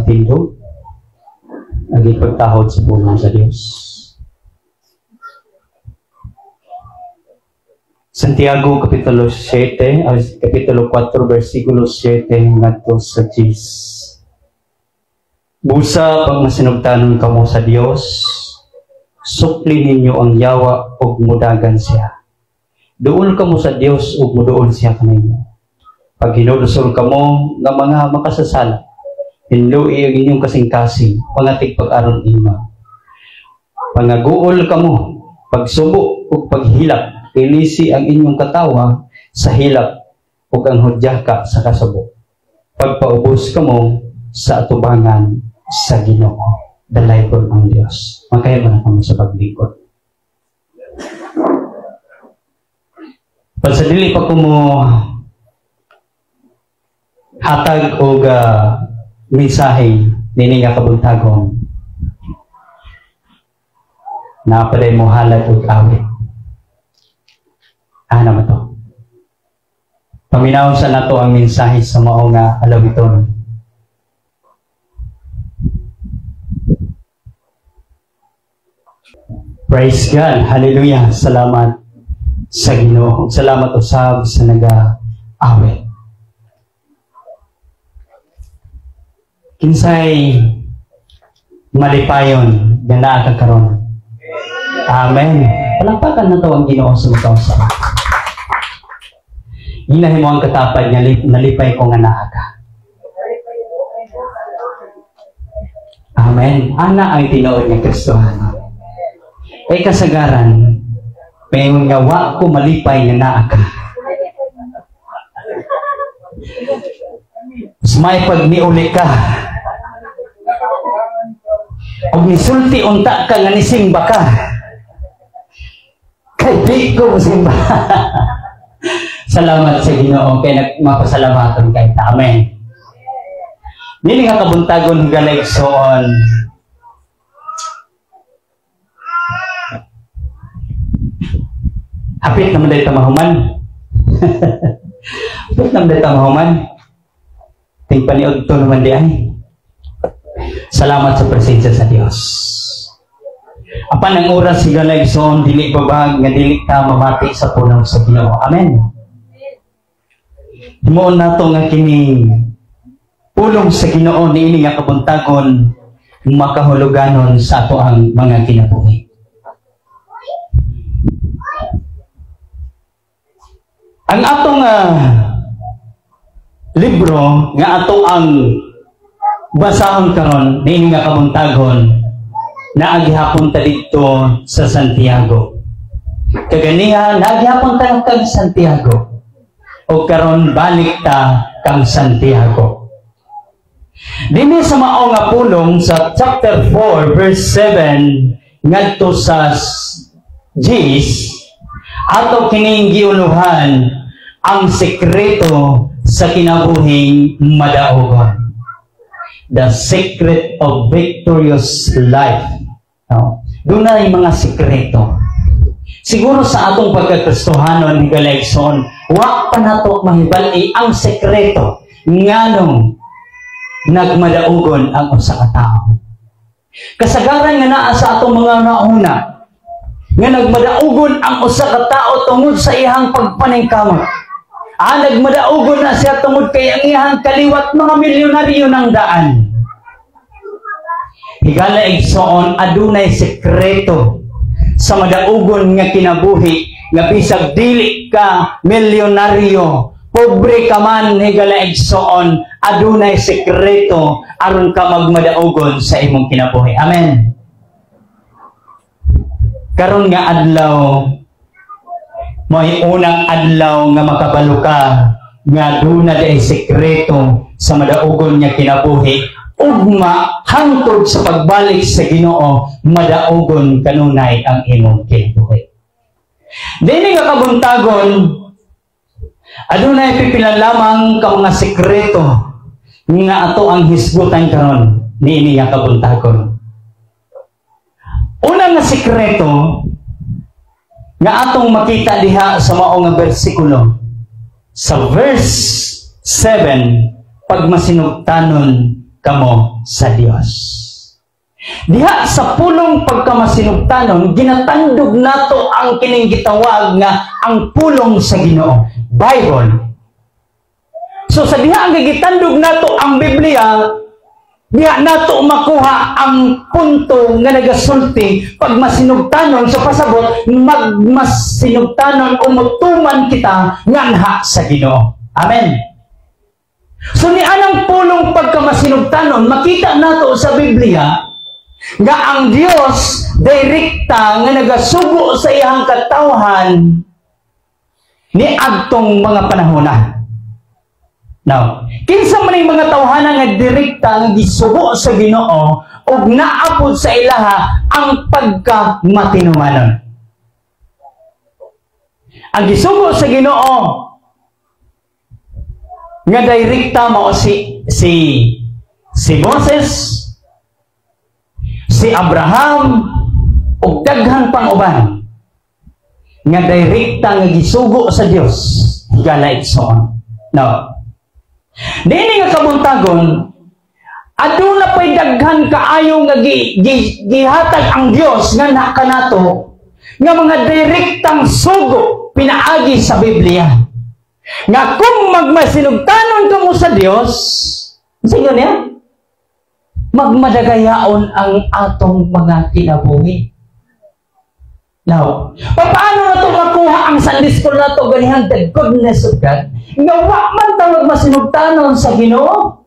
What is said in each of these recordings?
matindog agi pagtahod sa pulong sa Dios. Santiago kapitulo 7 kapitulo 4 bersikulo 7 ngadto sa 10. Busa pag masinugtanon kamo sa Dios, supli ninyo ang yawa ug mudagan siya. Duol kamo sa Dios ug muduol siya kaninyo. Pag hinudusol kamo nga mga makasasala, hinlui ang inyong kasing-kasing, pangatig pag-aron ima. Pangaguol kamo, pagsubo ug paghilak, pilisi ang inyong katawa sa hilak ug ang hudyaka sa kasubo. Pagpaubos kamo sa atubangan sa Ginoo. Dalaygon ang Dios. Makaya man kamo sa paglingkod. Pag sa dili pa ko mo hatag og mensahe nini nga kabuntagon na paday mo halag og awit. Naman to. Paminawon sa nato ang mensahe sa mao nga alawiton. Praise God. Hallelujah. Salamat sa Ginoo. Salamat usab sa naga-awit. Kinsay malipayon ganda ka karon. Amen. Palakpakan na to ang Ginoo sa mga sa. Hinahin mo ang katapad nga nalipay ko nga naa ka. Amen. Ana ang tinuod nga Kristohano. Ay kasagaran, may nga wa ko malipay nga naa ka. May pag niuli ka. Kung nisulti unta ka nga nisimba ka. Kay di ko musimba. Salamat sa Ginoo kay mapasalamatan kay ta. Amen. Nini nga kabuntagon higalayson. Hapit naman dahil tamahuman. Hapit naman dahil tamahuman. Tingpaniod to naman di ay. Salamat sa presensya sa Dios. Apan ang oras higalayson dili babag nga dili ka mamati sa pulong sa Ginoo. Amen. Himoon nato nga kini pulong sa Ginoo niini nga kabuntagon makahuluganon sa ato ang mga kinabuhi. Ang atong libro nga ato ang basahon karon niini nga kabuntagon na agihapon ta didto sa Santiago. Kaganiha nagihapon ta kag Santiago. O karon balik ta kang Santiago. Dinhi sa mao nga pulong sa chapter 4 verse 7 ngadto sa 10 ato kining giuluhan ang sekreto sa kinabuhing madaogon. The secret of victorious life. Doon na yung mga sekreto. Siguro sa atong pagkakristohanon higalayson, wa pa nato mahibali ang sekreto nganong nagmadaogon ang usa ka tawo. Kasagaran nga naa sa atong mga nauna nga nagmadaogon ang usa ka tawo tungod sa iyang pagpaningkamot. Nagmadaogon na siya tungod kay ang iyang kaliwat mga milyonaryo ng daan. Higala igsoon adunay sekreto sa madaogon nga kinabuhi nga bisag dili ka milyonaryo, pobre ka man higala igsoon adunay sekreto aron ka magmadaogon sa imong kinabuhi. Amen. Karon nga adlaw may unang adlaw nga makabalo ka nga duna day sekreto sa madaogon nga kinabuhi ugma hangtod sa pagbalik sa Ginoo madaogon kanunay ang imong kinabuhi. Dili nga kabuntagon adunay pipilan lamang ka mga sekreto nga ato ang hisgutan karon niini nga kabuntagon. Una nga sekreto nga atong makita diha sa mao nga bersikulo sa verse 7 pag masinugtanon kamo sa Dios. Diha sa pulong pagkamasinugtanon, ginatandog nato ang kining gitawag nga ang pulong sa Ginoo, Bible. So sa diha ang gigitandog nato ang Biblia, diha nato makuha ang punto nga nagasulti pag masinugtanon sa pasabot, magmasinugtanon o mutuman kita nganha sa Ginoo. Amen. So ni anang pulong pagkamasinugtanon, makita nato sa Biblia nga ang Dios direkta nga nagasugo sa iyang katawhan ni adtong mga panahon. Now, kinsa man yung mga tawhana nga direkta nga gisugo sa Ginoo ug naapod sa ilaha ang pagkamatinumanon. Ang gisugo sa Ginoo nga direkta mao si Moses, si Abraham, ug daghan pang uban nga direkta nga gisugo sa Dios higala igsoon. Now, dini nga kabuntagon, aduna pay daghan kaayo nga gihatag ang Dios nga nakanato nga mga direktang sugo pinaagi sa Biblia. Nga kung magmasinugtanon kamo sa Dios, sige niya, magmadagayaon ang atong mga kinabuhi. Now, paano na ito makuha ang Sunday school na ito ganihang the goodness of God? Nga wa man tawag masinugtanon sa Ginoo.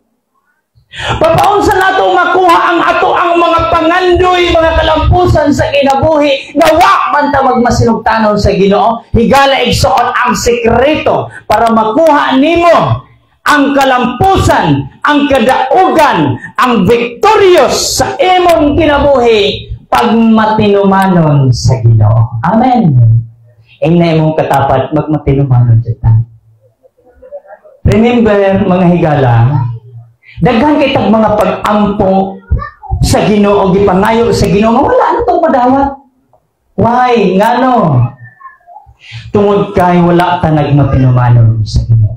Paano sa nato makuha ang ato ang mga pangandoy, mga kalampusan sa kinabuhi, nga wa man tawag masinugtanon sa Ginoo? Higala igsoon ang sekreto para makuha nimo ang kalampusan, ang kadaugan, ang victorious sa imong kinabuhi pag matinumanon sa Ginoo. Amen. Ingna imong katapat magmatinumanon dyan. Remember, mga higala, daghan kitag mga pag-ampo sa Ginoo, gipangayo sa Ginoo, wala na itong madawat. Why? Ngano? Tungod kay wala ta nagmatinumanon sa Ginoo.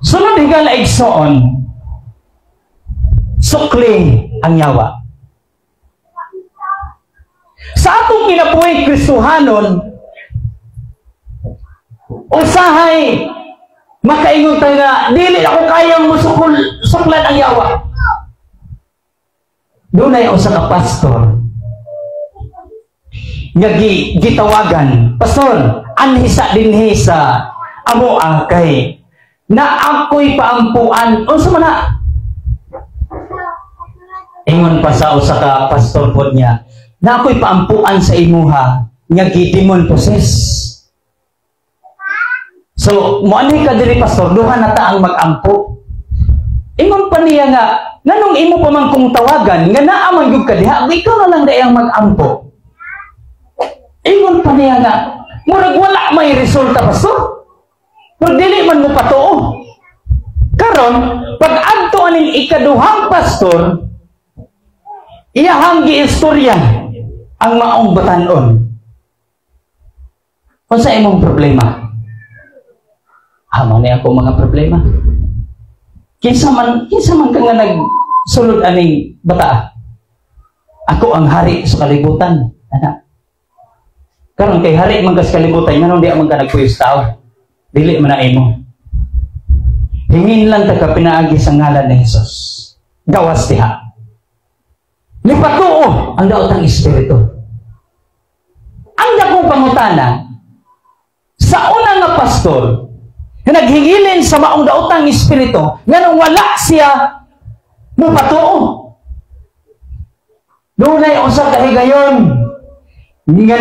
Sunod higala igsoon, sukli ang yawa. Sa atong kinabuhi Kristohanon, usahay makaingon tayo nga, dili ako kayang suklan ang yawa. Doon ay usa ka pastor nga gitawagan, pastor, anhisa dinhi sa amo kay na ako'y paampuan. Unsa man na? Ingon pa sa usa ka pastor pod niya, na ako'y paampuan sa imuha nga gidemon possess. So, muanay ka diri pastor, duha na ta ang mag-ampo. Ingon pa niya nga, nganong imo pa man kong tawagan, nga naaman yung kadiha, ikaw na lang dayang mag-ampo. Ingon pa niya nga, murag wala may resulta pastor. Pero dili man mo patuo. Karon, pag adto aning ikaduhang pastor, iyahang giistorya ang maong batanon. Unsa imong problema? Amo ni ako mga problema. Kinsa man ka nga nagsulod aning bata. Ako ang hari sa kalibutan, anak. Karon kay hari man ka sa kalibutan, nganong di man ka nagpuyos tao? Dili man na imo. Hingin lang ta ka pinaagi sa ngalan ni Hesus. Gawas diha. Nipatuo ang daotang espiritu. Ang dakong pangutana sa una nga pastor na naghingilin sa maong daotang espiritu nganong wala siya mupatuo. Doon ay usa ka higayon nga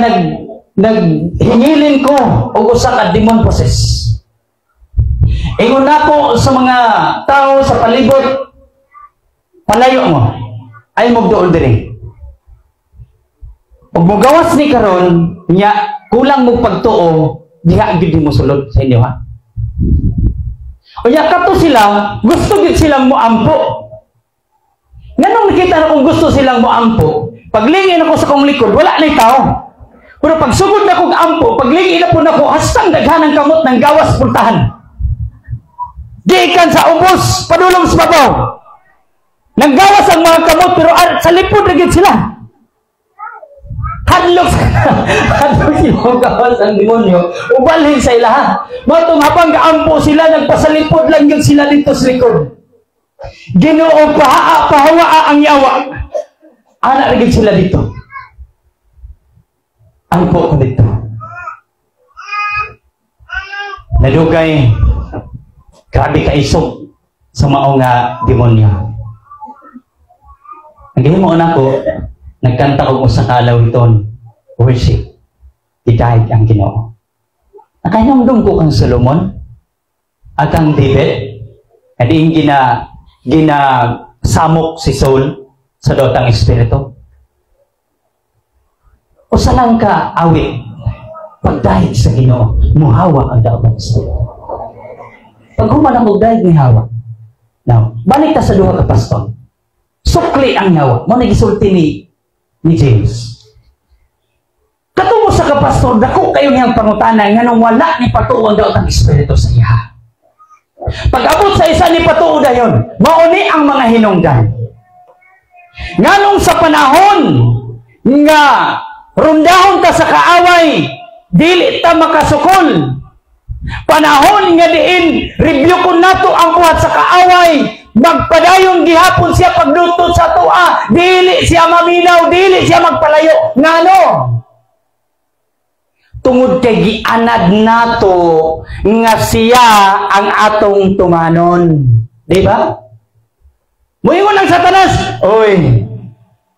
naghingilin ko og usa ka demon possess. Ingon nako sa mga tao sa palibot, palayo mo, ay magdoon diri. Ug mogawas ni karon, nya kulang mo pagtuo, diha gid mo sulod sa inyo ha. Unya kato sila, gusto gid silang moampo. Nganong nakita na kung gusto silang moampo, paglingin ako sa kong likod, wala na tao. Pero pag sugod na kong ampo, paglingin na po na ko, hastang daghanang kamot ng gawas puntahan. Gikan sa ubos, padulong sa babaw. Nanggawas ang mga kamot, pero sa lipod na sila. Hadlok sila gawas ang demonyo, ubalhin sa ilaha. Matong habang kaampo sila, nagpasalipod lang yun sila dito sa likod. Ginoo pahawaa ang yawa. Anak rin sila dito. Ampo ko dito. Nadugay, grabe kaisog sa maong nga demonyo. Nagihimo na ko, nagkanta ko sa kalaw iton, worship, idahig ang Ginoo. Nakainomdom ko kang Solomon, at kang David, at yung ginasamok si Saul sa dotang espiritu. O salang ka awit, pagdahig sa Ginoo, muhawa ang daotang espiritu. Pag human ang magdahig ni Hawa, now, balik ta sa duha ka pastor. Sukli ang yawa. Mo nagisulti ni James. Katungo sa kapastor, dako kayo niyang pangutanan nga nung wala ni patuon daw ang espiritu sa iya. Pag-abot sa isa ni patuo dayon, mauni ang mga hinungdan. Nganong sa panahon nga rundahon ta sa kaaway, dili ta makasukol. Panahon nga diin, review ko nato ang buhat sa kaaway, magpadayong gihapon siya pagluto sa tua, dili siya maminaw, dili siya magpalayo. Ngano? Tungod kay gianad nato nga siya ang atong tumanon. Di ba? Muingon ang Satanas, oy,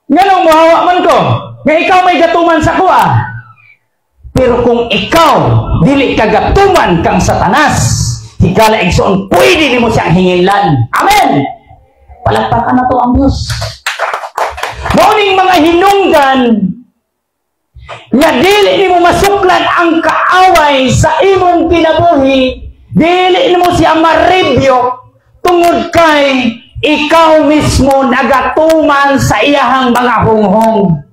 nganong muhawa man ko, nga ikaw may gatuman sa kuha. Pero kung ikaw, dili ka gatuman kang Satanas, higala igsoon, pwede ni mo siyang hingilan. Amen! Palagpakan na to ang Diyos. Mauning mga hinungdan, nga dili ni mo masuklan ang kaaway sa imong kinabuhi, dili ni mo siya maribyo, tungod kay ikaw mismo nagatuman sa iyahang mga hunghong.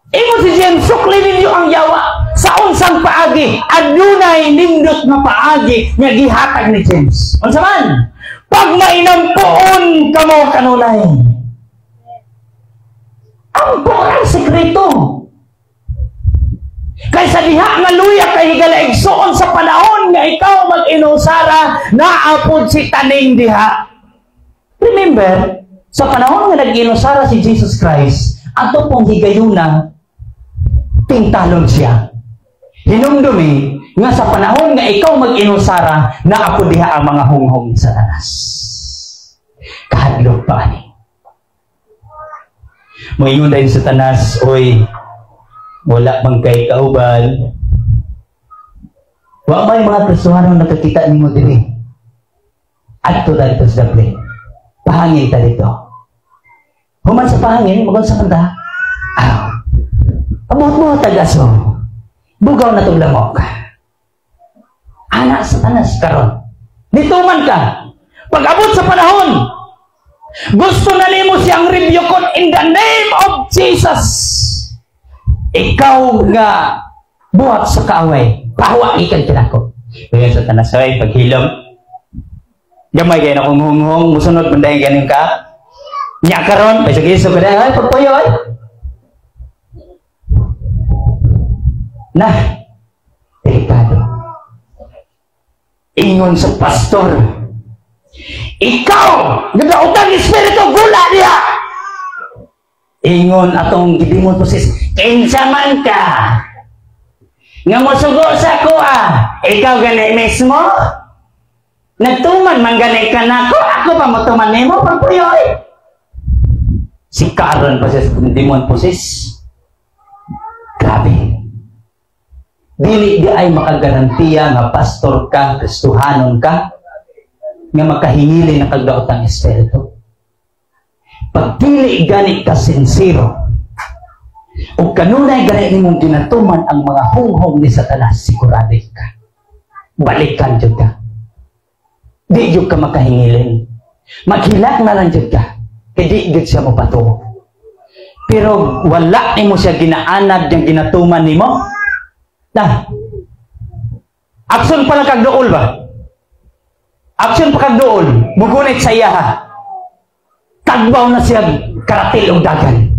Imo si James, sukli ninyo ang yawa sa unsang paagi. Adunay nindot na paagi nga gihatag ni James. Unsa man? Pag mainampuon kamo kanunay. Ang ang sekreto. Kaysa diha nga luya kay higala igsoon sa panahon nga ikaw mag-inusara, naapod si taning diha. Remember, sa panahon nga nag-inusara si Jesus Christ, ato pong higayuna, tingtalon siya. Hinumdumi nga sa panahon nga ikaw mag-inusara, naapod diha ang mga hunghong ni Satanas. Kahadlok pa ani. Moingon dahil sa Satanas, oy, wala bang kay kauban? Wa may mga Kristohanong nakakita nimo diri. Adto dito sa daple. Pahangin ta dito. Human sa pahangin, magon sa kanta. Abot mo tagaso. Bugaw na tong lamok. Anak Satanas karon. Nituman ka. Pag-abot sa panahon, gusto na nimo siyang rebuke in the name of Jesus. Ikaw nga buhat sa kaaway, pahawa ikan kinako. Kaya sa tanasay, paghilom, gamay kayo na kung hunghong, musunod manday ganing ka, niya karon, ay sige, so kada, ay, pagpayo, ay. Nah, delikado. Ingon sa pastor, ikaw, nagdautang espiritu, gula niya. Ingon atong gidimon posis, kinsa man ka nga mosugo sa kuha, ikaw gani mismo nagtuman man gani ka nako, ako pa motuman nimo pagpuyoy. Si karon posis gidimon posis, grabe. Dili di ay makagarantiya nga pastor ka, Kristohanon ka, nga makahingili ng kagdaotang espiritu. Pag dili gani ka sincero, o kanunay gani nimong ginatuman ang mga hunghong ni Satanas, sigurado ka. Balikan jud ka. Di jud ka makahingilin. Maghilak na lang jud ka. Kaya di jud siya mo patuo. Pero wala nimo siya ginaanad yung ginatuman nimo. Nah, action pala kag dool ba? Action pa kagdoon, mugunit sa iya. Tagbaw na siya karatil o dagan.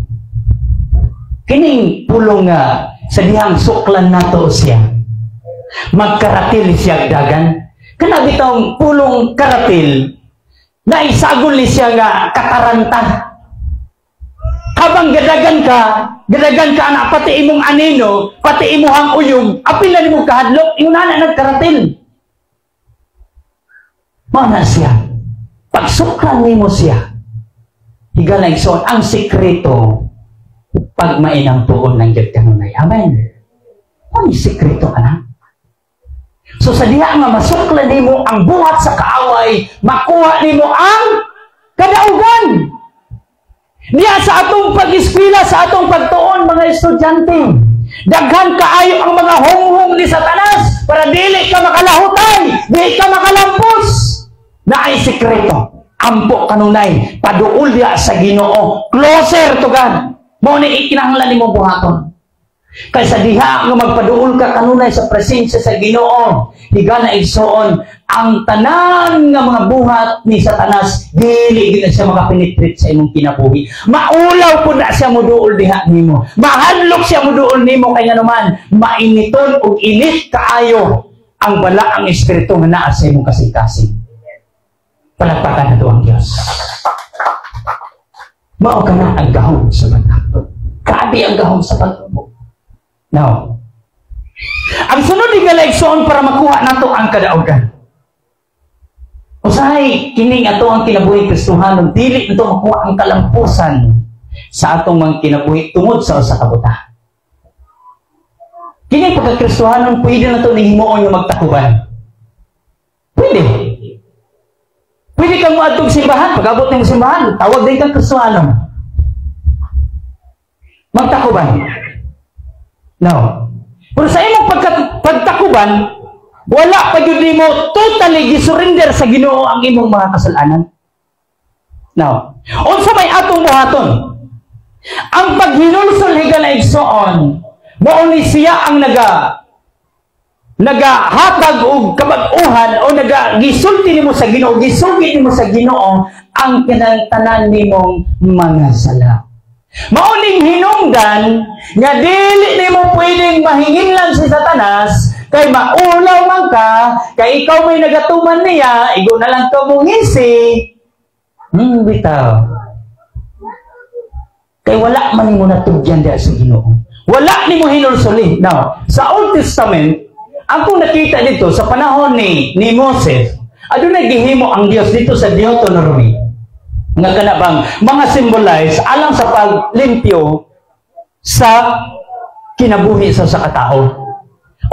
Kining pulong nga sa dihang suklan nato siya. Magkaratil siya dagan. Kana bitong pulong karatil na isagol ni siya nga kataranta. Habang gadagan ka na pati imong anino, pati imuhang uyog, apil na nimong kahadlok, yung nana nagkaratil. Mana siya. Pagsuklan nimo siya, higalay son ang sikreto pag mainang tuon ng Diyos kanunay. Amen. Ano yung sikreto ka na? So sa diha nga masuklan nimo ang buhat sa kaaway, makuha nimo ang kadaugan. Niya sa atong pag-eskwela, sa atong pagtuon, mga estudyante, daghan kaayo ang mga honghong ni Satanas para dili ka makalahutay, dili ka makalampos. Na ay sikreto, ampo kanunay, paduol diya sa Ginoo, closer to God. Mo ni ikinahanglan nimo buhaton. Kaysa diha nga magpaduol ka kanunay sa presensya sa Ginoo, higala igsoon ang tanan nga mga buhat ni Satanas, dili gyud siya makapenetrate sa imong kinabuhi. Maulaw pud na siya moduol diha nimo. Mahadlok siya moduol nimo kay nganuman mainiton og init kaayo ang balaang espiritu nga naa sa imong kasing-kasing. Palakpakan na to ang Diyos. Mao ka na ang gahom sa pagtakbo. Grabe ang gahom sa pagtakbo. Now, ang sunod ni Galaigsoon para makuha nato ang kadaugan. Usahay, kining ato ang kinabuhi Kristohanon, dili ito makuha ang kalampusan sa atong mga kinabuhi tungod sa usa ka buta. Kining pagka-Kristohanon, pwede na ito nihimuon yung magtakuban. Pwede. Pwede kang muadtog simbahan, pag-abot ng simbahan, tawag din kang Kristohanon. Magtakuban. No. Pero sa imong pagtakuban, wala pa yun mo totally gisurrender sa Ginoo ang imong mga kasalanan. Now, unsa may atong buhaton? Ang paghinulsol higalaigsoon, mao ni siya ang nagahatag og kabag-uhan o gisulti nimo sa Ginoo, gisugid nimo sa Ginoo ang kinahanglan nimong mga sala. Mauning hinungdan nga dili nimo pwedeng mahinginlan si Satanas kay maulaw man ka, kay ikaw may nagatuman niya, igo na lang ka mong ngisi. Bitaw. Kay wala man nimo natugyan diha sa Ginoo. Wala nimo hinulsuli. Now, sa Old Testament, ako nakita dito sa panahon ni Moses, adunay gihimo ang Dios dito sa Deuteronomy. Nga kanabang mga symbolize alang sa paglimpyo sa kinabuhi sa katao.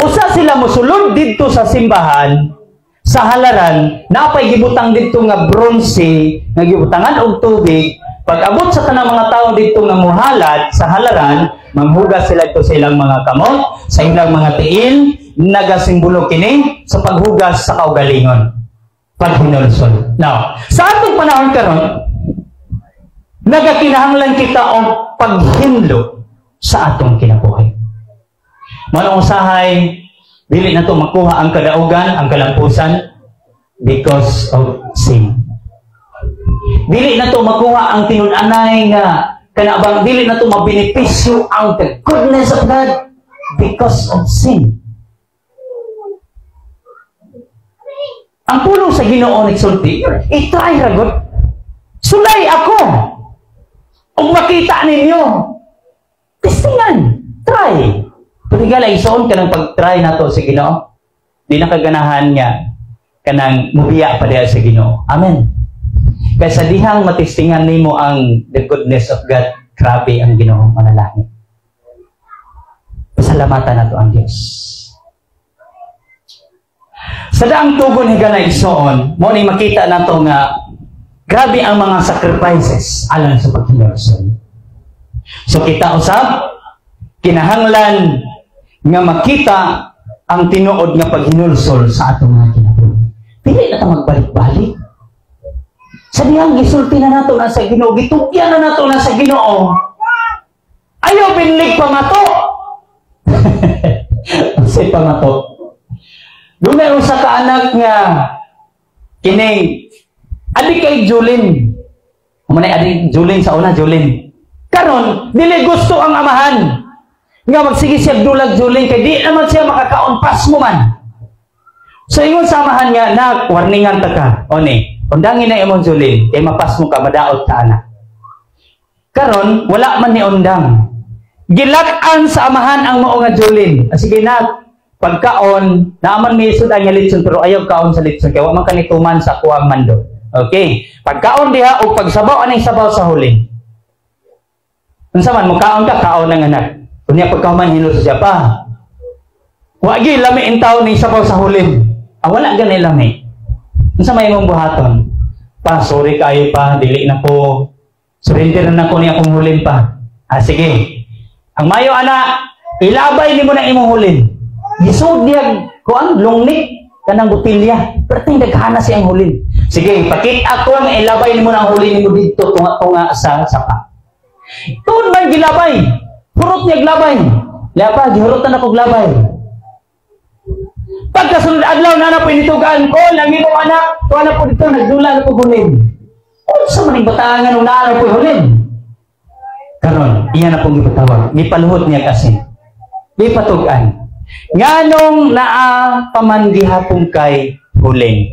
Usa sila mosulod dito sa simbahan, sa halaran, napay gibutang dito nga bronze, nga gibutangan og tubig. Pag abot sa tanang mga tao dito nga muhalat sa halaran, manghugas sila dito sa ilang mga kamot, sa ilang mga tiil, nagasimbolo kini sa paghugas sa kaugalingon. Paghinulsol. Now, sa atong panahon karon, nagakinahanglan kita o paghinlo sa atong kinabuhi. Manong usahay, dili na ito makuha ang kadaugan, ang kalampusan, because of sin. Dili na ito makuha ang tinun-anay nga, kanabang dili na ito mabenepisyo ang the goodness of God, because of sin. Ang pulong sa Ginoo nagsulti, itry ragot. Sulay ako. Kung makita ninyo, testingan, try. Tuligalay, soon ka ng pag-try na to sa Ginoo. Di na kaganahan niya kanang mubiya pa diya sa Ginoo. Amen. Kaya sa dihang matestingan nimo ang the goodness of God, grabe ang Ginoo manalangin. Pasalamatan na to ang Diyos. Sa daang tugon higanay soon, mo ni makita na to nga grabe ang mga sacrifices alang sa paghinulsol. So kita usab, kinahanglan nga makita ang tinuod nga paghinulsol sa atong mga kinabuhi. Dili na ta magbalik-balik. Sa diyang gisulti na nato na sa Ginoo, gitugyan na nato na sa Ginoo. Ayaw binlig pamato. Say pamato. Doon may usa ka anak nga kining adik kay Julin. Manay adik Julin sa una, Julin. Karon dili gusto ang amahan nga magsige siya dulag Julin kay di naman siya makakaon pas mo man. So ingon sa amahan nga na warningan ta ka. Oni, undangin na imong Julin kay mapas mo ka madaot ka ana. Karon wala man ni undang. Gilat-an sa amahan ang mao nga Julin. Sige na pagkaon, naaman may isod ang litson pero ayaw kaon sa litson kaya wa man kanituman sa kuwang mando. Okay, pagkaon diha o pagsabaw anay sabaw sa huli. Unsa man mo kaon ka, kaon ng anak. Kunya pagkaman hinuso siya pa. Wa gi lami in taon ni sabaw sa huli. Wala ganay lami. Unsa may imong buhaton? Pa, sorry kayo pa, dili na ko. Surrender na ko ni akong hulin pa. Sige. Ang mayo ana, ilabay nimo na imong hulin. Gisud diag kuan lungnik kanang botilya. Pero ting daghana siyang hulin. Sige, pakita ko nga ilabay nimo na ang hulin nimo dito tunga-tunga sa sapa. Tuon man gilabay. Hurot niya glabay. Lapa gihurutan ako glabay. Pagkasunod adlaw na po initugaan ko, lang imo anak, tuwa na po dito nagdula na po hulin. Sa maning batangan ng naano po hulin. Karon, iyan na pong ipatawag. Gipaluhot niya kasi. Gipatugan. Nganong naa pamandihapong kay huling.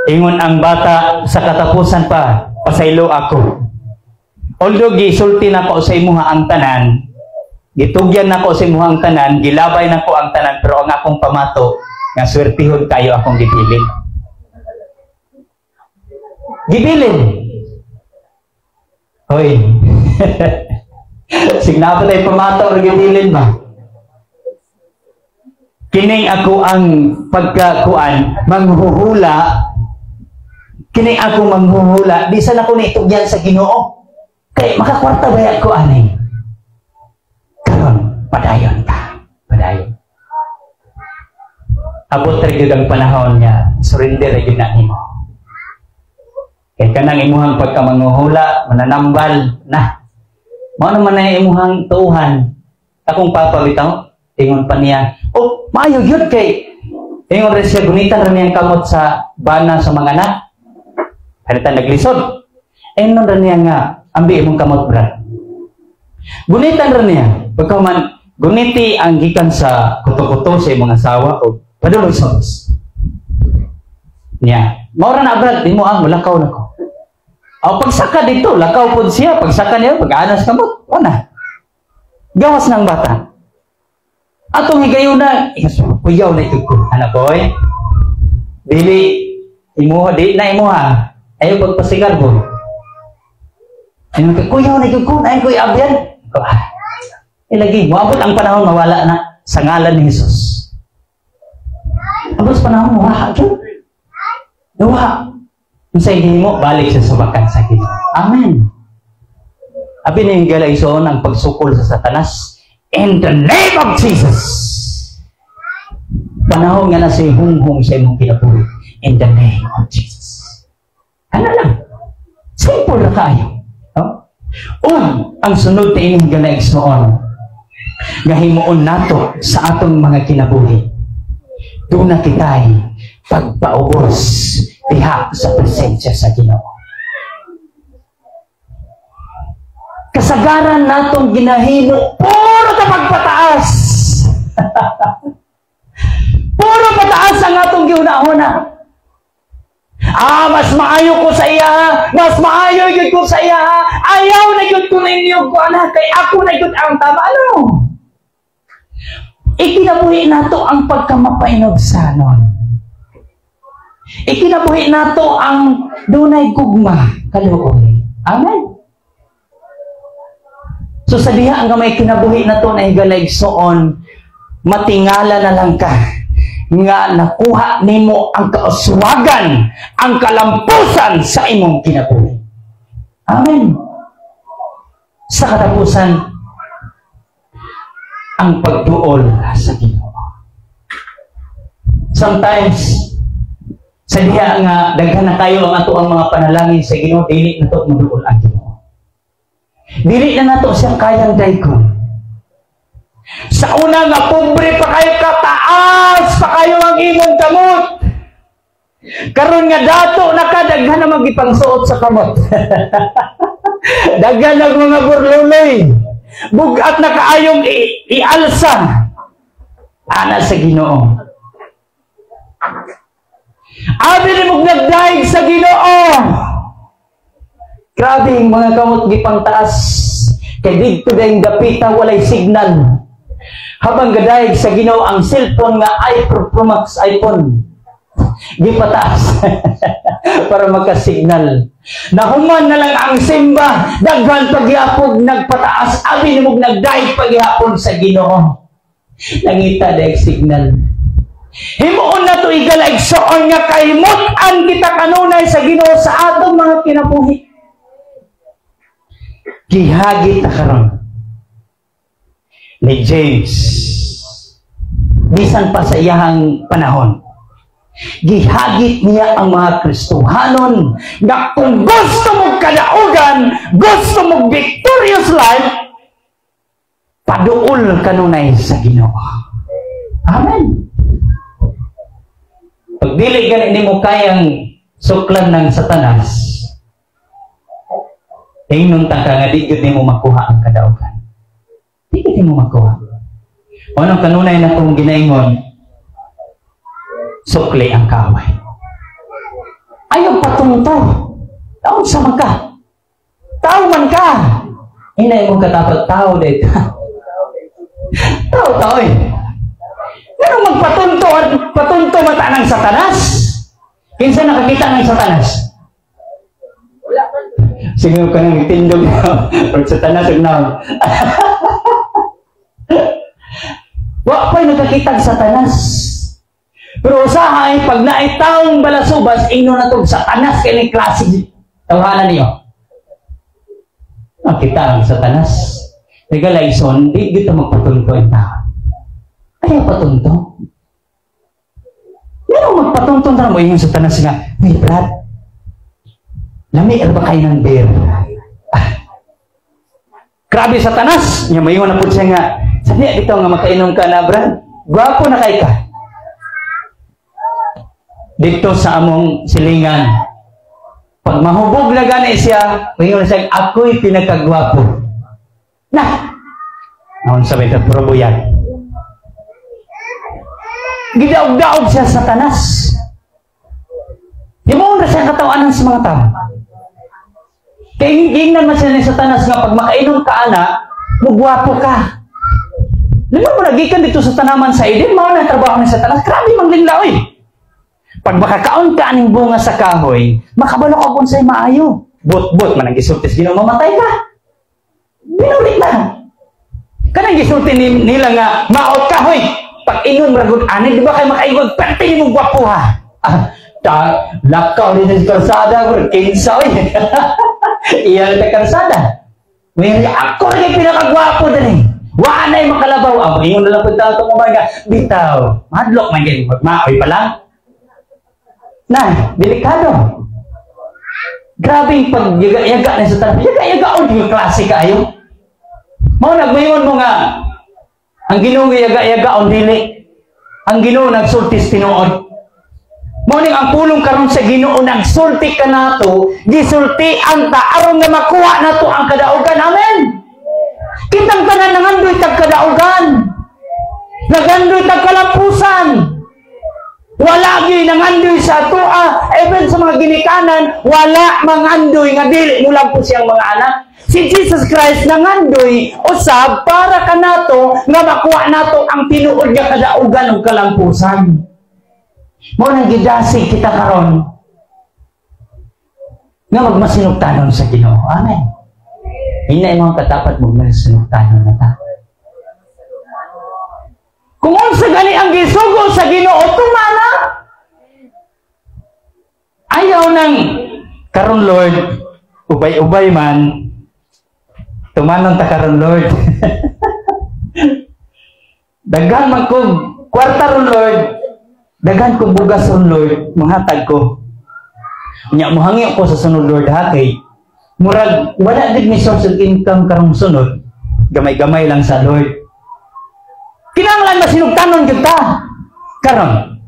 Ingon ang bata sa katapusan pa, pasaylo ako. Although gisulti na ko sa imuha ang tanan, gitugyan na ko sa imuha ang tanan, gilabay na ko ang tanan, pero ang akong pamato, nga swertihon kayo akong gibilin. Gibilin. Hoy. Signa pa tayo pamato o gibilin ba? Kining ako ang pagkakuan, manghuhula. Kining ako manghuhula. Di sana ko naitugyan sa Ginoo. Kaya makakwarta ba ako anay? Karon, padayon ka. Padayon. Abot rin yun ang panahon niya. Surrender rin yun na imo. Kaya kanang imuhang pagkamanguhula, mananambal na. Mao naman na imuhang tuuhan. Akong papabitaw, tingon pa niya, oh, maayo yun kay. Tingon rin siya, gunitan rin niyang kamot sa bana sa mga anak. Halitan naglisod. Nun rin niya nga, ambi imong kamot, brad. Gunitan rin niya. Pagkaman, guniti ang gikan sa kuto-kuto sa imong asawa o paduloy sa os. Niya. Maura na, brad, di mo ang lakaw na ko. O pagsaka dito, lakaw po siya. Pagsaka niya, pag-anas kamot. Wala. Gawas ng bata. Atong higayon na, kuyaw na ito ko. Anak ko, dili, imuha, di na imuha. Ayaw pagpasigar po. Kuyaw na ito ko, na ko iabyan. Ilagi, muabot ang panahon mawala na sa ngalan ni Jesus. Abot sa panahon, mawala ka. Nawa. Kung sa hindi mo, balik sa subakan sa Ginoo. Amen. Abi na yung galayson ang pagsukol sa Satanas. In the name of Jesus. Panahon nga na si hunghong sa imong kinabuhi. In the name of Jesus. Ano lang? Simple na kayo. No? Ang sunod na inyong galayson nga himuon nato sa atong mga kinabuhi. Doon na kita'y pagpaubos diha sa presensya sa Ginoo. Kasagaran natong ginahimo, puro ta pagpataas. Puro pataas ang atong giuna-una. Mas maayo ko sa iya, mas maayo gyud ko sa iya, ayaw na gyud ko ninyo ko anak, kay ako na gyud ang tama. Ano? Ikinabuhi nato ang pagkamapainog-sanon. Ikinabuhi nato ang dunay gugma kaluoy. Amen. So sa diha ang may kinabuhi nato na higalayson, matingala na lang ka nga nakuha nimo ang kauswagan, ang kalampusan sa imong kinabuhi. Amen. Sa katapusan, ang pagduol sa Ginoo. Sometimes, sa diha nga daghan na kayo ang ato ang mga panalangin sa Ginoo, dili na to maduol ang Ginoo. Dili na nato siyang kayang daykon. Sa una nga pobre pa kayo, kataas pa kayo ang imong damot. Karon nga dato nakadaghan na magipangsuot sa kamot. Daghan ang mga burluloy. Bugat na kaayong ialsa. Ana sa Ginoo. Abi ni mong nagdaig sa Ginoo. Grabe yung mga kamot gipang taas. Kay dito dahil gapita walay signal. Habang gadaig sa Ginoo ang cellphone nga iPhone Pro Max iPhone. Gipataas para magka-signal. Nahuman na lang ang simba, daghan pagyapog nagpataas, abi ni mong nagdaig pagyapon sa Ginoo. Nangita daig signal. Himuon na to igalaig soon nga kaymutan kita kanunay sa Ginoo sa atong mga kinabuhi. Gihagit na karon ni James bisan pa sa iyahang panahon. Gihagit niya ang mga Kristohanon nga kung gusto mong kadaugan, gusto mong victorious life, paduol kanunay sa Ginoo. Amen. Pag dili ganit nimo kayang suklan ng Satanas, ingnon ta ka nga di gyud nimo makuha ang kadaugan. Di gyud nimo makuha. Anong kanunay na kung ginaingon? Sukli ang kaway. Ayaw patunto. Taon sa man ka. Tao man ka. Hinay mong katapat tao dito. Tao eh. Ganun magpatunto at patunto mata ng Satanas. Kinsa nakakita ng Satanas? Siguro ka nang itindog na. Pag Satanas ang naon. Wa pa'y nakakita ng Satanas. Pero usahay, pag naitaong balasubas, ino na itong Satanas kaya ni klase tawhanan niyo. Nakita ang Satanas. Regalayson, di dito magpatunto ang tao. Ayaw patunto. Yan magpatunto na mo yung Satanas nga, hey Brad, lami ba kayo ng beer? Grabe Satanas! Yung mayon na po siya nga, sabi dito nga makainom ka na Brad, gwapo na kayo ka. Dito sa among silingan. Pag mahubog na gani siya, mayon na siya, ako'y pinakagwapo. Na! Noon sabi ito, probo yan. Gidaog-daog siya Satanas. Di mo na siya katawanan sa mga tao. Kaya hingnan man siya ni Satanas nga pag makainom ka ana, mugwapo ka. Lima mo nagikan dito sa tanaman sa Eden, mao na trabaho ni Satanas. Grabe mang linglaoy. Pag makakaon ka aning bunga sa kahoy, makabalo ka kung sa'y maayo. Bot-bot, man ang gisultis, mamatay ka. Binulit na. Kanang gisulti nila nga, maot kahoy. Pag inon maragod ani, di ba kayo makaigod? Perti mo gwapo ha. Lakaw din sa karsada, kinsa oy. Iyan na karsada. May ako rin pinakagwapo din eh. Waanay makalabaw. Ingon na lang po ito mga bitaw. Madlok man yan. Maoy pa lang. Na, delikado. Grabe yung pag-yaga-yaga na sa tanong. Yaga-yaga o yung klase kayo. Mau nagmayon mo nga. Ang Ginoo yaga-yaga o dili. Ang Ginoo nagsultis tinuod. Mauning ang pulong karon sa Ginoo nagsulti ka nato, gisulti ang ta aron nga makuha nato ang kadaugan. Amen. Kitang tanan nangandoy tag kadaugan. Nagandoy tag kalampusan. Wala gyud nangandoy sa atoa, even sa mga ginikanan, wala mangandoy nga dili mo lang po siyang mga anak. Si Jesus Christ nangandoy usab para kanato nga makuha nato ang tinuod nga kadaugan ug kalampusan. Mo nang gidasig kita karon nga magmasinugtanon sa Ginoo. Amen. Hinay mga katapat magmasinugtanon na ta. Kung unsa gani ang gisugo sa Ginoo tumana. Ayaw nang karon Lord, ubay-ubay man tumanon ta karon Lord. Daghan man ko kwarta ron Lord. Daghan kong bugas ron Lord, manghatag ko. Nya mohangi ako sa sunod Lord ha kay murag wala gid ni source of income karong sunod. Gamay-gamay lang sa Lord. Kinahanglan masinugtanon gyud ta. Karon,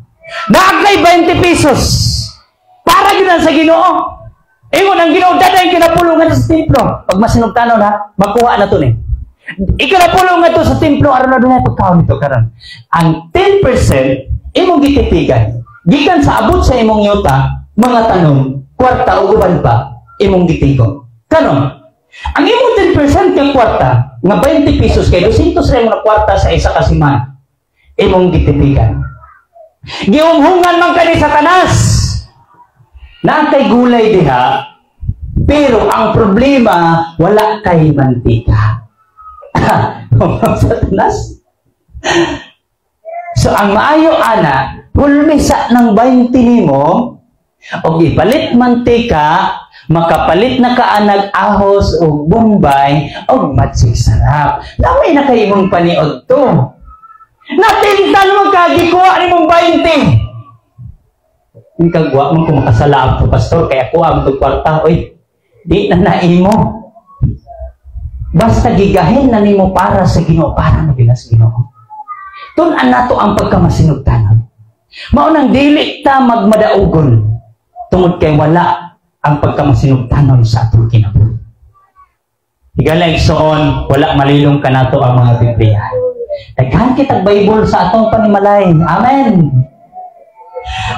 naagay 20 pesos. lagi na sa Ginoo. Ingon ang Ginoo daday kinapulungan sa templo. Pag masinugtanon ha, makuha na to ni. Ikinapulong nga to sa templo aron na dunay pagkaon nito karon. Ang 10% imong gititigan. Gikan sa abot sa imong yuta, mga tanom, kwarta o uban pa imong gitigon. Karon, ang imong 10% kay kwarta nga 20 pesos kay 200 ra imong kwarta sa isa ka semana. Imong gititigan. Giumhungan man kani sa tanas. Na kay gulay diha, pero ang problema wala kay mantika. Sa tanas. So ang maayo ana, pulmisa ng 20 nimo og ipalit mantika, makapalit na kaanag ahos o bombay o matsig sarap. Lamay na kayo mong paniod to. Natintan mo kagikuha ni mong 20. Yung kagwa mo kung makasalaam to, pastor, kaya kuha mo itong kwarta. Uy, di na naimo. Basta gigahin na nimo para sa Ginoo, para na binas Ginoo. Tunan nato ang pagkamasinugtanon. Maunang dili ta magmadaugon tungod kay wala ang pagkamasinugtanon sa atong kinabuhi. Higala igsoon, wala malilong kanato ang mga Biblia. Daghan kitag Bible sa atong panimalay. Amen.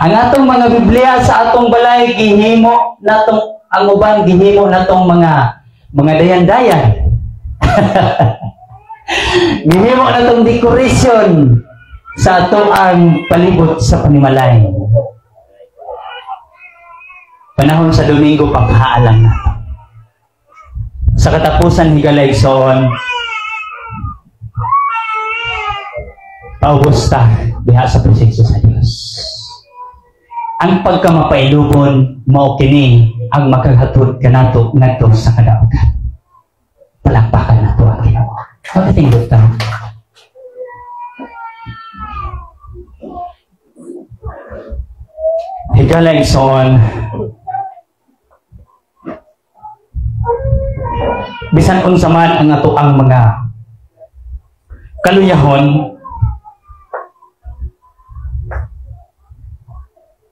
Ang atong mga Biblia sa atong balay gihimo natong ang uban gihimo natong mga dayan-dayan. Gihimo natong decoration sa atong ang palibot sa panimalay. Panahon sa Domingo paghaalang nato. Sa katapusan higala igsoon, paubos ta diha sa presensya sa Dios. Ang pagkamapailubon mao kini ang makaghatod kanato ngadto sa kadaugan. Palakpakan nato ang Ginoo. Pagkatingog ta. Higala igsoon, bisan unsa man ang ato ang mga kaluyahon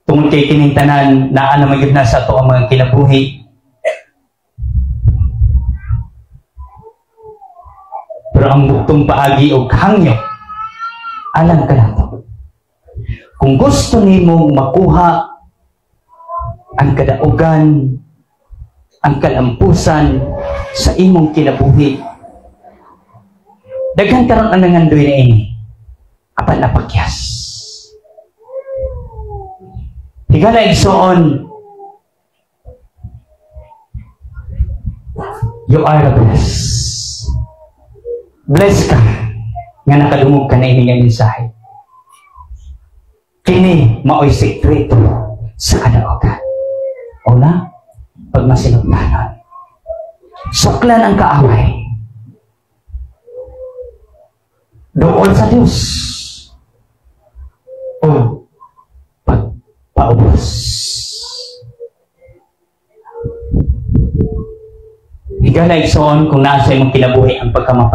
tungod kay kining tanan naa na magyud na sa ato ang mga kinabuhi. Pero ang buktong paagi og hangyo alang ka nato. Kung gusto nimo makuha ang kadaugan, ang kalampusan sa imong kinabuhi, daghan karon ang nangandoy na ini apan napakyas. Higala igsoon, you are blessed. Blessed ka nga nakadungog ka na ini nga mensahe. Kini mao'y sekreto sa kadaugan. O na, pag masinugtanon. Suklan ang kaaway. Doon sa Diyos. O pagpaubos. Higala igsoon kung nasa imong kinabuhi ang pagkamapa.